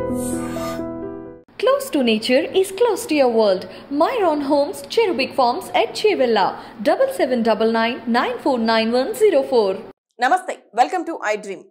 Close to nature is close to your world. Myron Homes, Cherubic Farms at Chevilla, 7799949104. నమస్తే, welcome to I dream.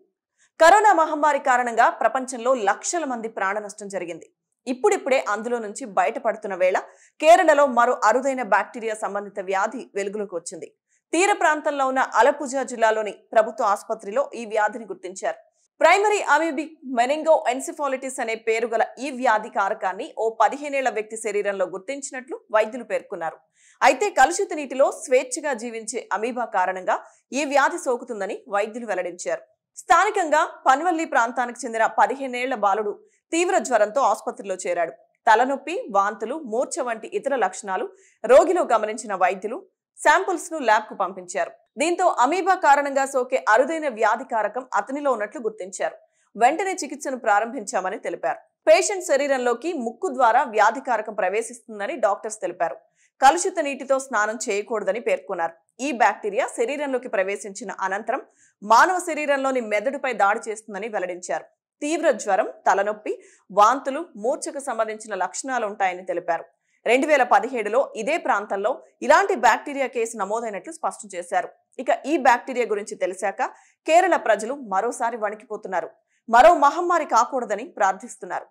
Corona మహమ్మారి కారణంగా ప్రపంచంలో లక్షల మంది ప్రాణ నష్టం జరిగింది. ఇప్పుడిప్పుడే అందులో నుంచి బయటపడుతున్న వేళ కేరళలో మరో అరుదైన బ్యాక్టీరియా సంబంధిత వ్యాధి వెలుగులోకి వచ్చింది. తీర ప్రాంతంలో ఉన్న అలపుజా జిల్లాలోని ప్రభుత్వ ఆసుపత్రిలో ఈ వ్యాధిని గుర్తించారు. ప్రైమరీ అమీబిక్ మెనింగో ఎన్సెఫాలిటిస్ అనే పేరు గల ఈ వ్యాధి కారకాన్ని ఓ 15 ఏళ్ల వ్యక్తి శరీరంలో గుర్తించినట్లు వైద్యులు పేర్కొన్నారు. అయితే కలుషిత నీటిలో స్వేచ్ఛగా జీవించే అమీబా కారణంగా ఈ వ్యాధి సోకుతుందని వైద్యులు వెల్లడించారు. స్థానికంగా పన్వల్లి ప్రాంతానికి చెందిన 15 ఏళ్ల బాలుడు తీవ్ర జ్వరంతో ఆసుపత్రిలో చేరాడు. తలనొప్పి, వాంతులు, మూర్ఛ వంటి ఇతర లక్షణాలు రోగిలో గమనించిన వైద్యులు శాంపుల్స్ ను ల్యాబ్ కు పంపించారు. దీంతో అమీబా కారణంగా సోకే అరుదైన వ్యాధి కారకం అతనిలో ఉన్నట్లు గుర్తించారు. వెంటనే చికిత్సను ప్రారంభించామని తెలిపారు. పేషెంట్ శరీరంలోకి ముక్కు ద్వారా వ్యాధి కారకం ప్రవేశిస్తుందని డాక్టర్స్ తెలిపారు. కలుషిత నీటితో స్నానం చేయకూడదని పేర్కొన్నారు. ఈ బ్యాక్టీరియా శరీరంలోకి ప్రవేశించిన అనంతరం మానవ శరీరంలోని మెదడుపై దాడి చేస్తుందని వెల్లడించారు. తీవ్ర జ్వరం, తలనొప్పి, వాంతులు, మూర్ఛకు సంబంధించిన లక్షణాలు ఉంటాయని తెలిపారు. 2017లో ఇదే ప్రాంతంలో ఇలాంటి బ్యాక్టీరియా కేసు నమోదైనట్లు స్పష్టం చేశారు. ఇక ఈ బ్యాక్టీరియా గురించి తెలిసాక కేరళ ప్రజలు మరోసారి వణికిపోతున్నారు. మరో మహమ్మారి కాకూడదని ప్రార్థిస్తున్నారు.